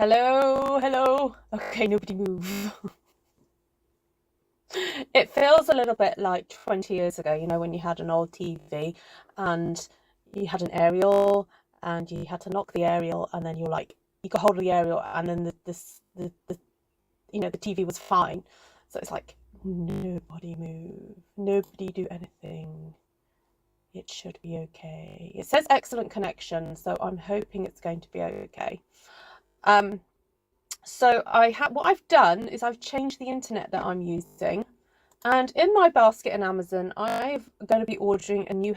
Hello, hello. Okay, nobody move. It feels a little bit like 20 years ago, you know, when you had an old TV and you had an aerial and you had to knock the aerial and then you're like, you got hold of the aerial and then the TV was fine. So it's like, nobody move, nobody do anything. It should be okay. It says excellent connection, so I'm hoping it's going to be okay. So what I've done is I've changed the internet that I'm using, and in my basket in Amazon, I'm going to be ordering a new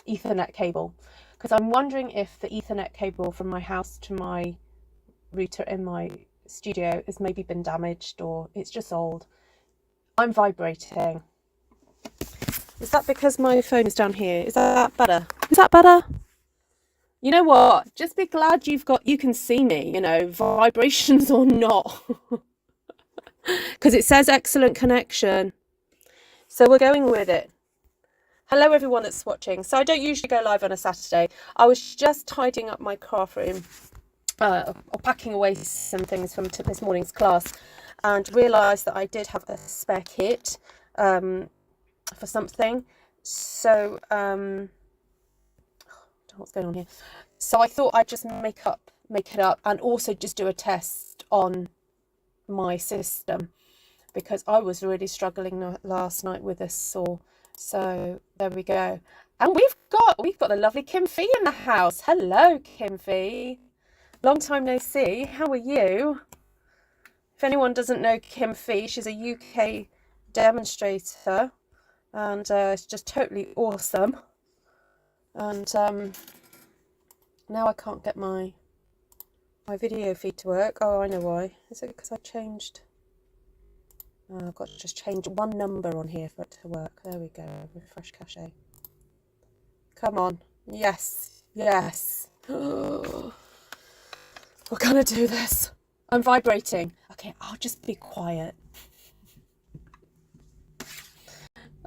Ethernet cable because I'm wondering if the Ethernet cable from my house to my router in my studio has maybe been damaged or it's just old. I'm vibrating. Is that because my phone is down here? Is that better? Is that better? You know what? Just be glad you can see me, you know, vibrations or not. Because it says excellent connection. So we're going with it. Hello everyone that's watching. So I don't usually go live on a Saturday. I was just tidying up my craft room, or packing away some things from this morning's class, and realised that I did have a spare kit for something. So what's going on here? So I thought I'd just make it up, and also just do a test on my system because I was really struggling last night with this saw. So there we go. And we've got the lovely Kim Fee in the house. Hello, Kim Fee. Long time no see. How are you? If anyone doesn't know Kim Fee, she's a UK demonstrator, and it's just totally awesome. And now I can't get my video feed to work. Oh, I know why. Is it because I changed? Oh, I've got to just change one number on here for it to work. There we go. Refresh cache. Come on. Yes. Yes. We're gonna do this. I'm vibrating. Okay, I'll just be quiet.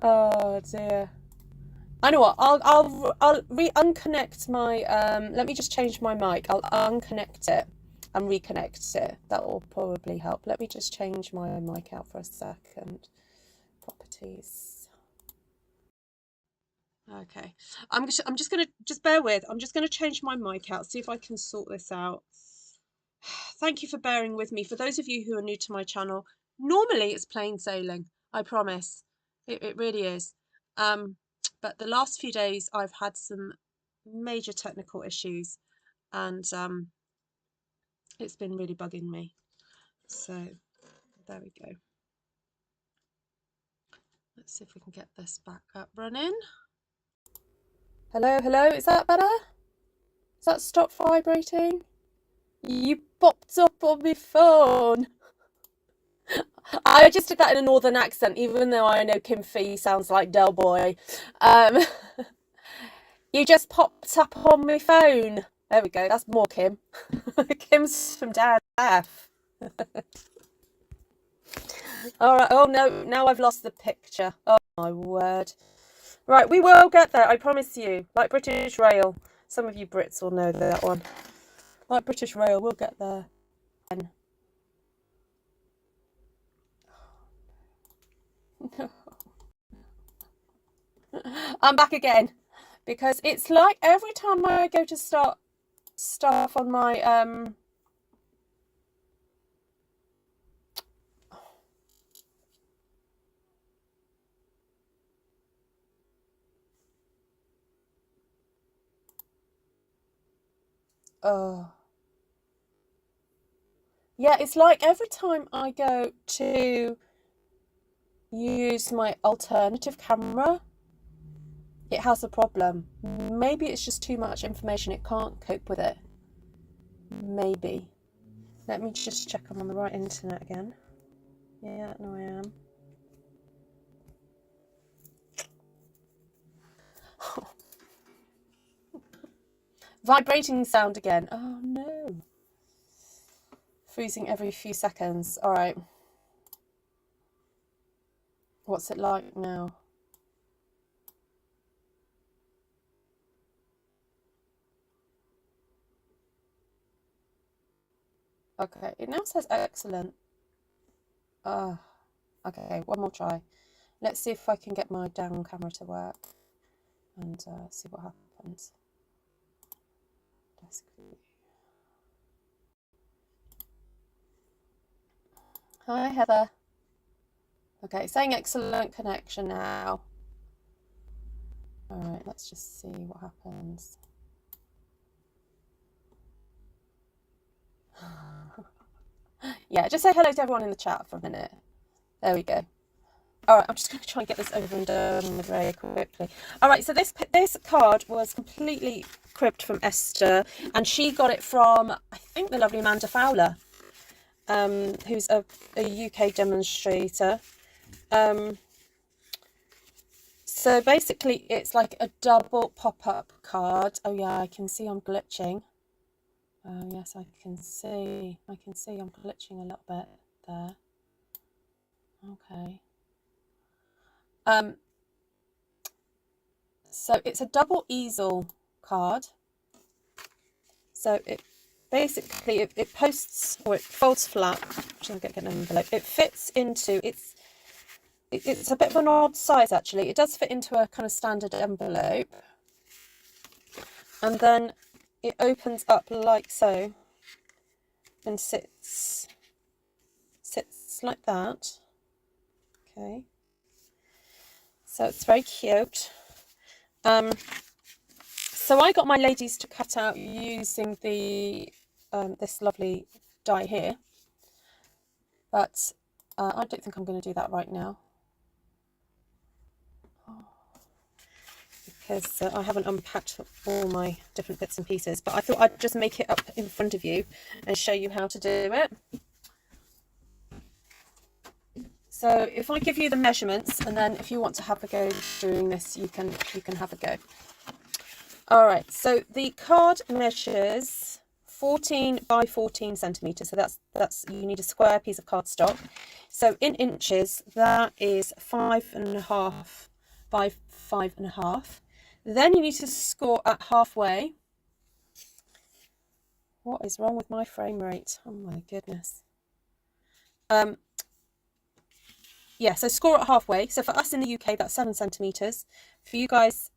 Oh dear. I know what. I'll unconnect my let me just change my mic. I'll unconnect it and reconnect it. That will probably help. Let me just change my mic out for a second. Properties. Okay. I'm just gonna bear with. I'm just gonna change my mic out, see if I can sort this out. Thank you for bearing with me. For those of you who are new to my channel, normally it's plain sailing. I promise. It really is. But the last few days I've had some major technical issues, and it's been really bugging me. So there we go. Let's see if we can get this back up running. Hello, hello, is that better? Has that stopped vibrating? You popped up on my phone. I just did that in a northern accent, even though I know Kim Fee sounds like Del Boy. You just popped up on my phone. There we go, that's more Kim. Kim's from down F. Alright, oh no, now I've lost the picture. Oh my word. Right, we will get there, I promise you. Like British Rail. Some of you Brits will know that one. Like British Rail, we'll get there. I'm back again. Because it's like every time I go to start stuff on my yeah, it's like every time I go to use my alternative camera, it has a problem. Maybe it's just too much information. It can't cope with it. Maybe. Let me just check I'm on the right internet again. Yeah, no, I am. Vibrating sound again. Oh no. Freezing every few seconds. All right. What's it like now? Okay, it now says excellent. Okay, one more try. Let's see if I can get my down camera to work and see what happens. Hi, Heather. Okay, saying excellent connection now. All right, let's just see what happens. Yeah, just say hello to everyone in the chat for a minute. There we go. All right, I'm just going to try and get this over and done with very quickly. All right, so this card was completely cribbed from Esther, and she got it from, I think, the lovely Amanda Fowler, who's a UK demonstrator. So basically, it's like a double pop-up card. Oh yeah, I can see I'm glitching. Yes, I can see I'm glitching a little bit there. Okay. So it's a double easel card. So it basically it posts, or it folds flat. I'm going to get an envelope. It fits into, it's a bit of an odd size actually. It does fit into a kind of standard envelope, and then it opens up like so and sits like that. Okay, so it's very cute. So I got my ladies to cut out using the this lovely die here, but I don't think I'm going to do that right now because I haven't unpacked all my different bits and pieces, but I thought I'd just make it up in front of you and show you how to do it. So if I give you the measurements, and then if you want to have a go doing this, you can have a go. All right, so the card measures 14 by 14 centimeters. So that's you need a square piece of cardstock. So in inches, that is 5.5 by 5.5. Then you need to score at halfway. What is wrong with my frame rate? Oh my goodness. Yeah, so score at halfway. So for us in the UK, that's 7 centimeters. For you guys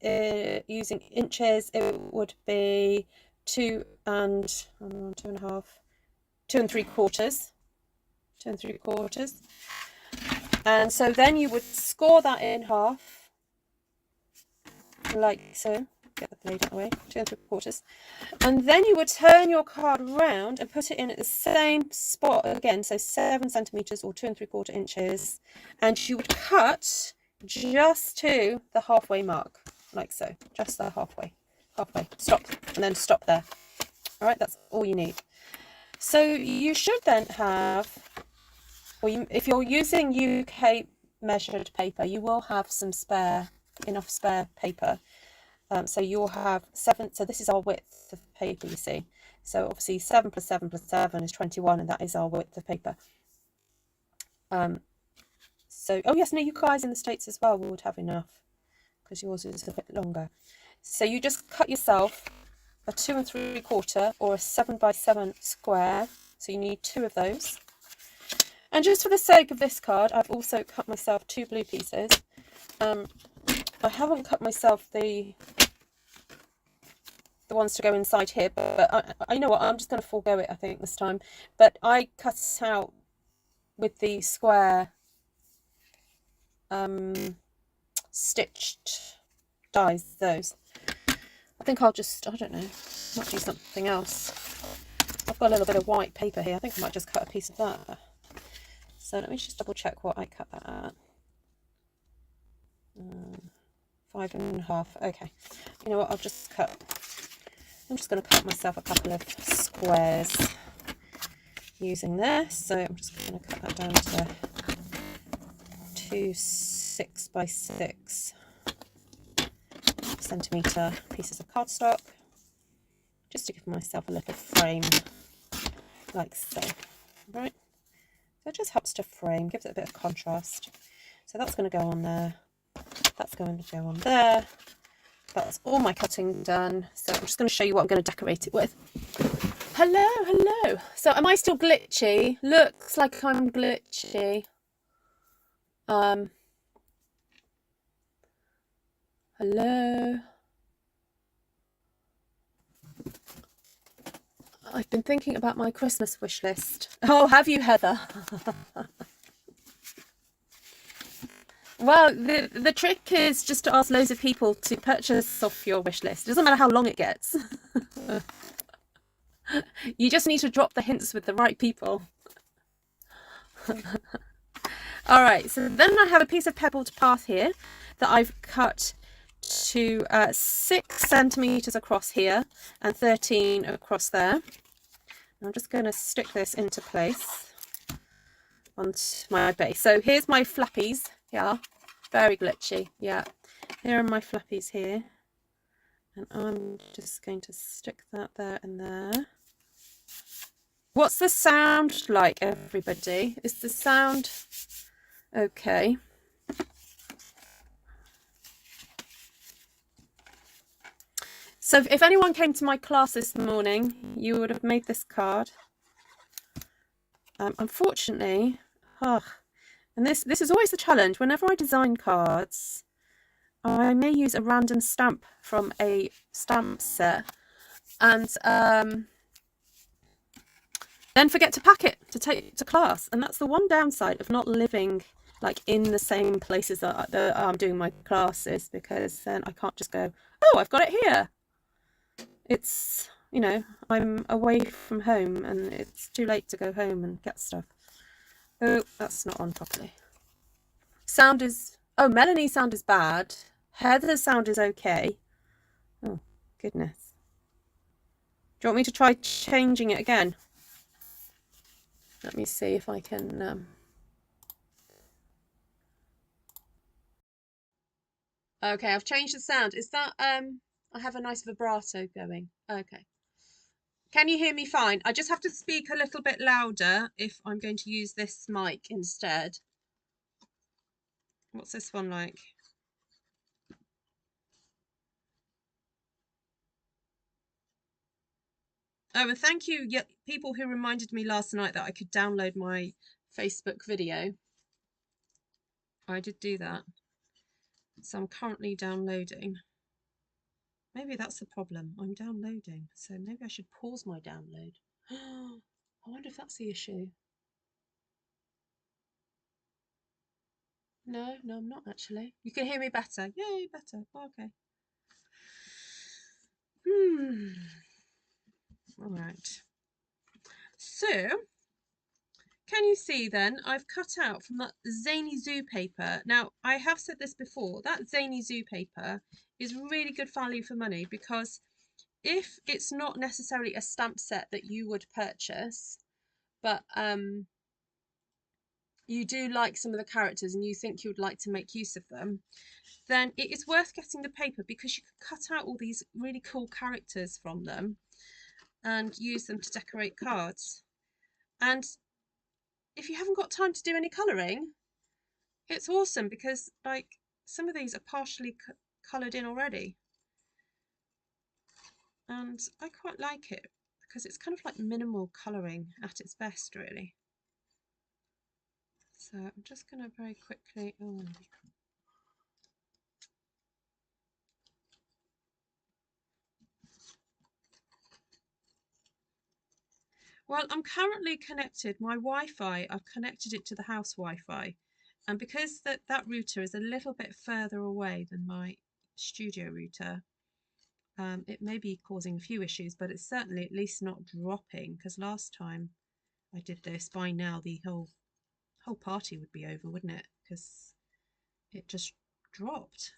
using inches, it would be 2 and 2.5, 2 3/4, 2 3/4. And so then you would score that in half, like so. Get the blade out of the way, 2 3/4. And then you would turn your card around and put it in at the same spot again, so 7 centimeters or 2 3/4 inches, and you would cut just to the halfway mark, like so, just the halfway, stop, and then stop there. All right, that's all you need. So you should then have, if you're using UK measured paper, you will have enough spare paper. So you'll have 7, so this is our width of paper, you see. So obviously 7 plus 7 plus 7 is 21, and that is our width of paper. So, oh yes, no, you guys in the States as well would have enough, because yours is a bit longer. So you just cut yourself a 2 3/4 or a 7 by 7 square. So you need 2 of those. And just for the sake of this card, I've also cut myself 2 blue pieces. I haven't cut myself the ones to go inside here, but I know what, I'm just going to forego it, I think, this time. But I cut out with the square stitched dies, those. I think I'll just, I don't know, might do something else. I've got a little bit of white paper here. I think I might just cut a piece of that. So let me just double check what I cut that at. 5.5. Okay, you know what, I'm just going to cut myself a couple of squares using this. So I'm just going to cut that down to 2 6 by 6 centimeter pieces of cardstock, just to give myself a little frame, like so. Right, so it just helps to frame, gives it a bit of contrast. So that's going to go on there, that's going to go on there. That's all my cutting done. So I'm just going to show you what I'm going to decorate it with. Hello, hello. So am I still glitchy? Looks like I'm glitchy. Hello. I've been thinking about my Christmas wish list. Oh, have you, Heather? Well, the trick is just to ask loads of people to purchase off your wish list. It doesn't matter how long it gets. You just need to drop the hints with the right people. All right, so then I have a piece of pebbled path here that I've cut to 6 centimeters across here and 13 across there. I'm just going to stick this into place onto my base. So here's my flappies. Yeah, very glitchy. Yeah, here are my flappies here. And I'm just going to stick that there and there. What's the sound like, everybody? Is the sound okay? So if anyone came to my class this morning, you would have made this card. Unfortunately, and this is always the challenge. Whenever I design cards, I may use a random stamp from a stamp set and then forget to pack it to take to class. And that's the one downside of not living like in the same places that I'm doing my classes, because then I can't just go, oh, I've got it here. It's, you know, I'm away from home and it's too late to go home and get stuff. Oh, that's not on properly. Sound is, oh, Melanie's sound is bad. Heather's sound is okay. Oh, goodness. Do you want me to try changing it again? Let me see if I can... Okay, I've changed the sound. Is that... I have a nice vibrato going. Okay. Can you hear me fine? I just have to speak a little bit louder if I'm going to use this mic instead. What's this one like? Oh, and thank you, people who reminded me last night that I could download my Facebook video. I did do that. So I'm currently downloading. Maybe that's the problem. I'm downloading. So maybe I should pause my download. I wonder if that's the issue. No, I'm not actually. You can hear me better. Yay, better. Okay. All right. So, can you see then, I've cut out from that Zany Zoo paper. Now, I have said this before, that Zany Zoo paper is really good value for money, because if it's not necessarily a stamp set that you would purchase, but you do like some of the characters and you think you would like to make use of them, then it is worth getting the paper, because you can cut out all these really cool characters from them and use them to decorate cards. And if you haven't got time to do any colouring, it's awesome, because like some of these are partially coloured in already. And I quite like it because it's kind of like minimal colouring at its best, really. So I'm just going to very quickly... Well, I'm currently connected, my Wi-Fi, I've connected it to the house Wi-Fi. And because that router is a little bit further away than my studio router, it may be causing a few issues, but it's certainly at least not dropping, because last time I did this, by now the whole party would be over, wouldn't it? Because it just dropped.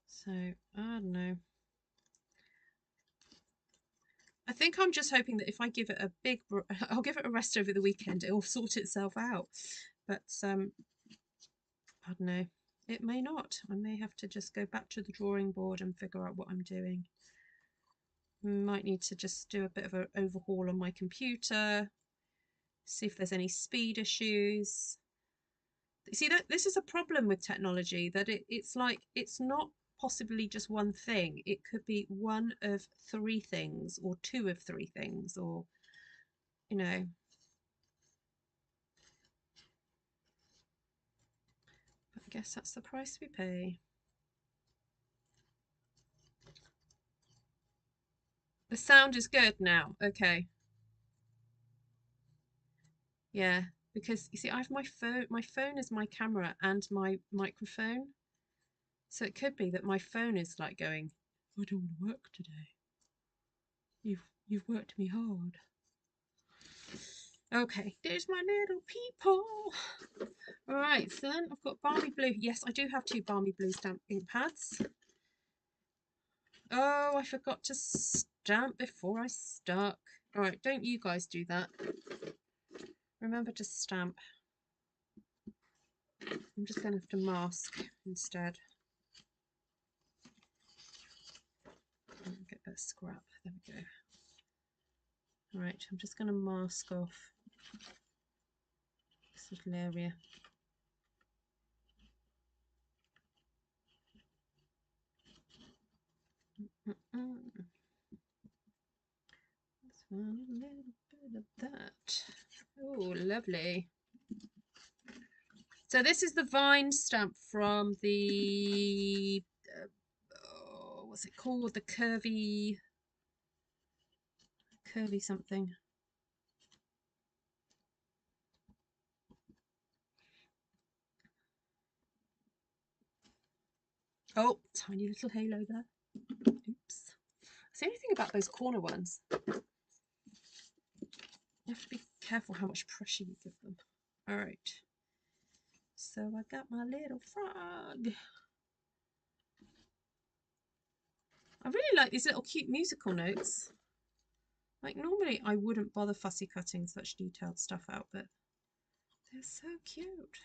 So, I don't know. I think I'm just hoping that if I give it a big... I'll give it a rest over the weekend, it will sort itself out. But, I don't know. It may not. I may have to just go back to the drawing board and figure out what I'm doing. Might need to just do a bit of an overhaul on my computer, see if there's any speed issues. See, that this is a problem with technology, that it's like it's not possibly just one thing. It could be one of three things, or two of three things, or, you know. But I guess that's the price we pay. The sound is good now. Okay. Yeah, because you see, I have my phone. My phone is my camera and my microphone. So it could be that my phone is like going, I don't want to work today. You've worked me hard. Okay, there's my little people. All right, so then I've got balmy blue. Yes, I do have two balmy blue stamp ink pads. Oh, I forgot to stamp before I stuck. All right, don't you guys do that. Remember to stamp. I'm just going to have to mask instead. Get that scrap. There we go. All right, I'm just going to mask off this little area. Let's find a little bit of that. Oh, lovely. So this is the vine stamp from the what's it called? The curvy something. Oh, tiny little halo there. Oops. That's the only thing about those corner ones. You have to be careful how much pressure you give them. All right. So I got my little frog. I really like these little cute musical notes. Like normally I wouldn't bother fussy cutting such detailed stuff out, but they're so cute.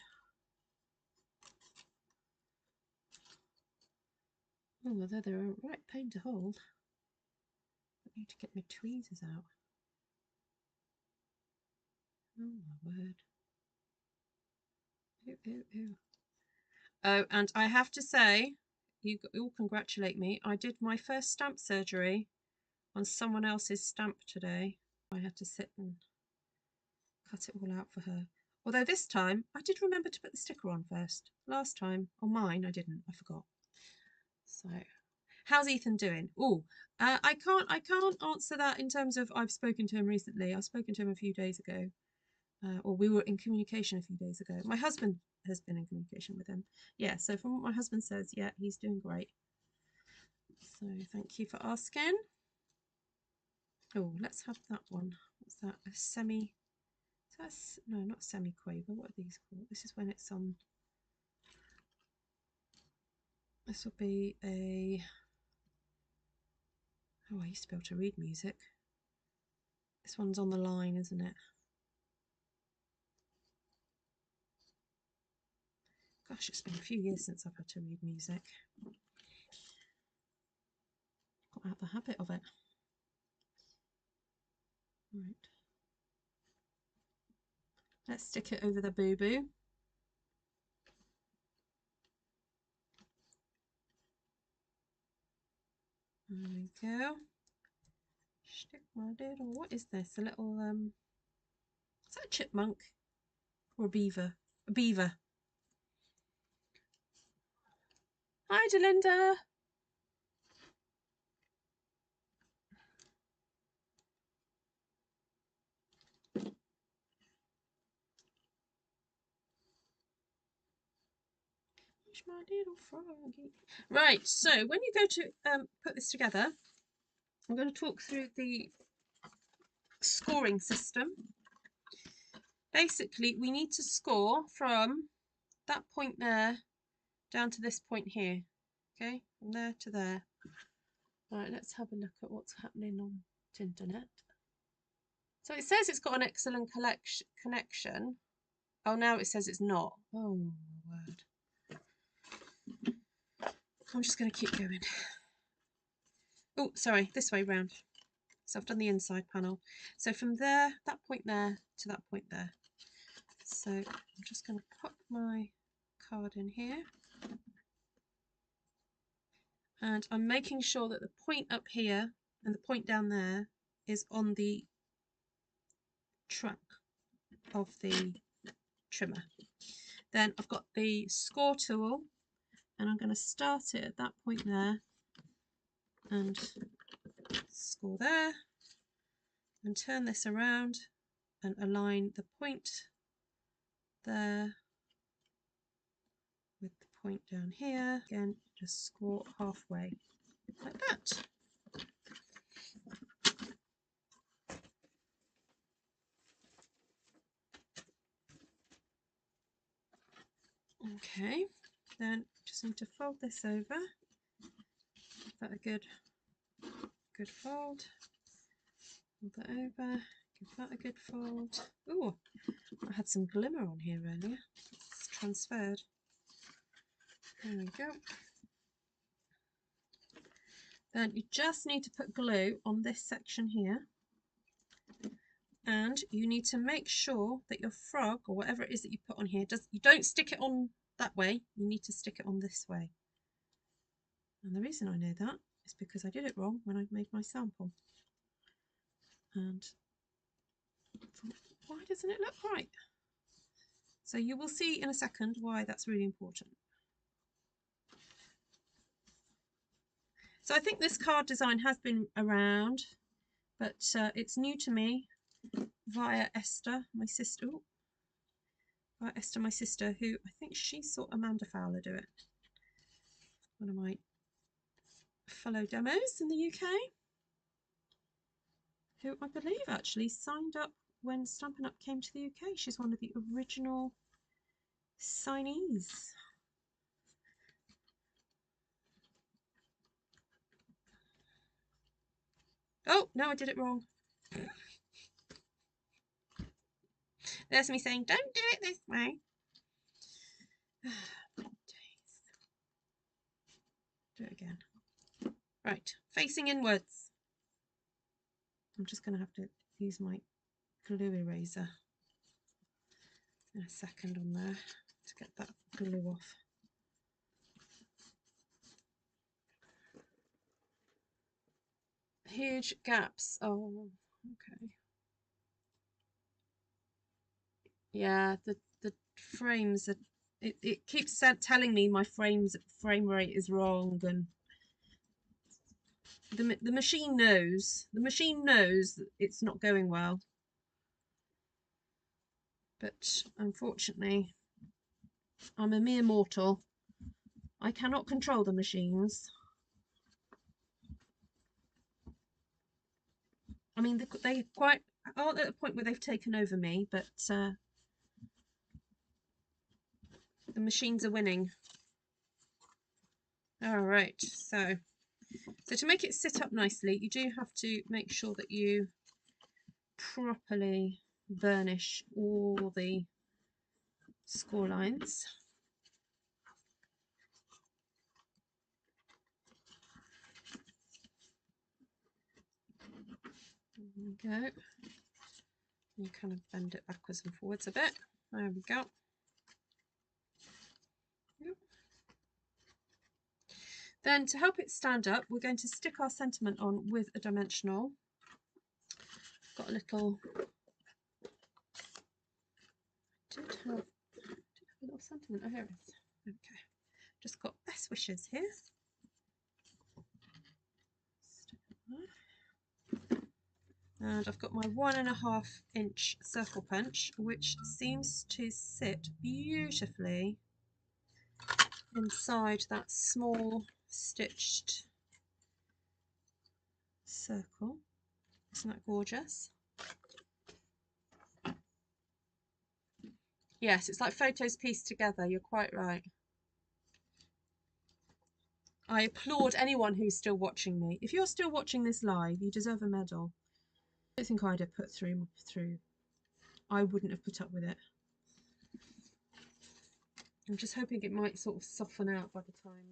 Oh, although they're a right pain to hold. I need to get my tweezers out. Oh my word. Ooh, ooh, ooh. Oh, and I have to say, you all congratulate me. I did my first stamp surgery on someone else's stamp today. I had to sit and cut it all out for her. Although this time I did remember to put the sticker on first. Last time on mine I didn't. I forgot. So, how's Ethan doing? Oh, I can't answer that in terms of I've spoken to him recently. I've spoken to him a few days ago. Or we were in communication a few days ago. My husband has been in communication with him. Yeah, so from what my husband says, yeah, he's doing great. So thank you for asking. Oh, let's have that one. What's that? A semi... That's no, not semi-quaver. What are these called? This is when it's on... This will be a... Oh, I used to be able to read music. This one's on the line, isn't it? Gosh, it's been a few years since I've had to read music. Got out the habit of it. Right. Let's stick it over the boo-boo. There we go. Stick my little... What is this? A little... Is that a chipmunk? Or a beaver? A beaver. Hi, Delinda. My little froggy. Right, so when you go to put this together, I'm going to talk through the scoring system. Basically, we need to score from that point there down to this point here. Okay, from there to there. Right, let's have a look at what's happening on Tinternet. So it says it's got an excellent connection. Oh, now it says it's not. Oh, my word. I'm just going to keep going. Oh, sorry, this way round. So I've done the inside panel. So from there, that point there to that point there. So I'm just going to pop my card in here. And I'm making sure that the point up here and the point down there is on the track of the trimmer. Then I've got the score tool, and I'm going to start it at that point there and score there, and turn this around and align the point there with the point down here. Again, just score halfway like that. Okay, then just need to fold this over. Give that a good fold. Fold that over. Give that a good fold. Oh, I had some glimmer on here earlier. It's transferred. There we go. Then you just need to put glue on this section here, and you need to make sure that your frog, or whatever it is that you put on here, you don't stick it on that way. You need to stick it on this way. And the reason I know that is because I did it wrong when I made my sample. And why doesn't it look right? So you will see in a second why that's really important. So I think this card design has been around, but it's new to me via Esther, my sister. Ooh, via Esther, my sister, who I think she saw Amanda Fowler do it. One of my fellow demos in the UK, who I believe actually signed up when Stampin' Up came to the UK. She's one of the original signees. Oh, no, I did it wrong. There's me saying, don't do it this way. Do it again. Right, facing inwards. I'm just going to have to use my glue eraser in a second on there to get that glue off. Huge gaps. Oh, okay. Yeah, the frames are, it keeps telling me my frame rate is wrong, and the machine knows. The machine knows that it's not going well. But unfortunately, I'm a mere mortal. I cannot control the machines. I mean, they quite are at a point where they've taken over me, but the machines are winning. All right, so to make it sit up nicely, you do have to make sure that you properly burnish all the score lines. There we go. You kind of bend it backwards and forwards a bit. There we go. Yep. Then to help it stand up, we're going to stick our sentiment on with a dimensional. Got a little, I did have a little sentiment. Oh, here it is. Okay. Just got best wishes here. And I've got my 1.5 inch circle punch, which seems to sit beautifully inside that small stitched circle. Isn't that gorgeous? Yes, it's like photos pieced together. You're quite right. I applaud anyone who's still watching me. If you're still watching this live, you deserve a medal. I don't think I'd have put through. I wouldn't have put up with it. I'm just hoping it might sort of soften out by the time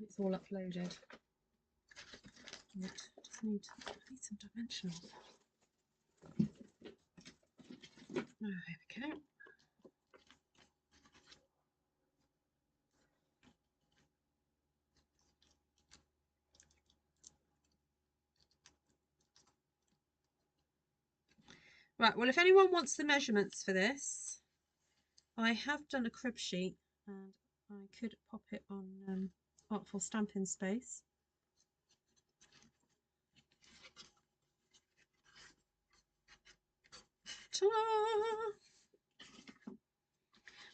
it's all uploaded. Right, I need some dimensionals. Oh, there we go. Right, well, if anyone wants the measurements for this, I have done a crib sheet and I could pop it on Artful Stampin Space. Ta-da!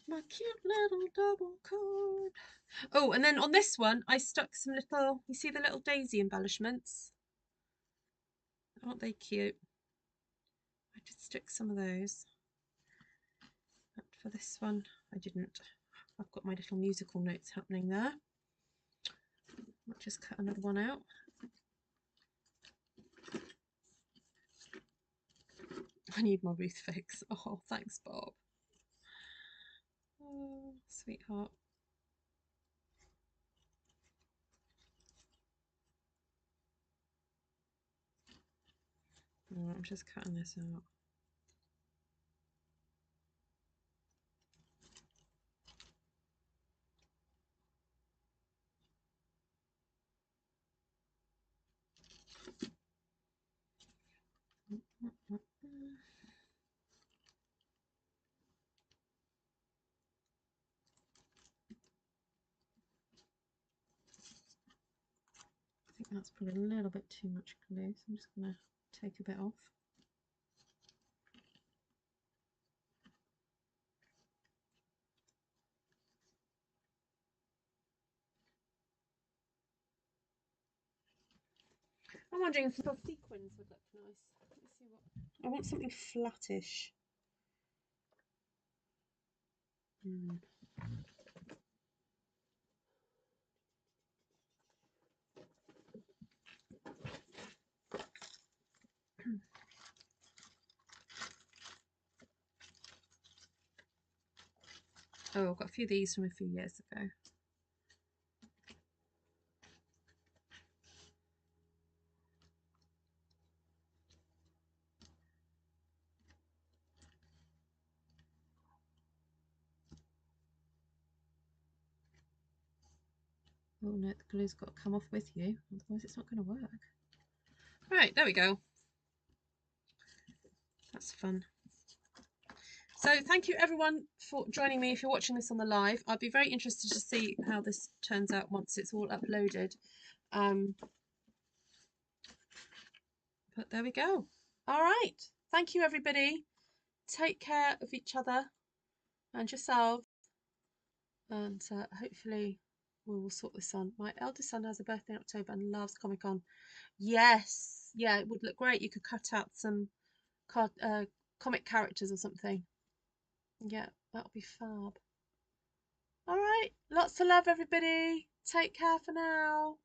My cute little double card. Oh, and then on this one, I stuck some little, you see the little daisy embellishments? Aren't they cute? I did stick some of those. But for this one, I didn't. I've got my little musical notes happening there. I'll just cut another one out. I need my Ruth fix. Oh, thanks, Bob. Oh, sweetheart. Oh, I'm just cutting this out. I think that's probably a little bit too much glue, so I'm just going to take a bit off. I'm wondering if little sequins would look nice. Let's see what. I want something flattish. Oh, I've got a few of these from a few years ago. Oh no, the glue's got to come off with you, otherwise it's not going to work. Right, there we go. That's fun. So thank you everyone for joining me. If you're watching this on the live, I'd be very interested to see how this turns out once it's all uploaded. But there we go. All right. Thank you everybody. Take care of each other and yourself. And hopefully we will sort this on. My eldest son has a birthday in October and loves Comic Con. Yes. Yeah, it would look great. You could cut out some comic characters or something. Yeah, that'll be fab. All right. Lots of love, everybody. Take care for now.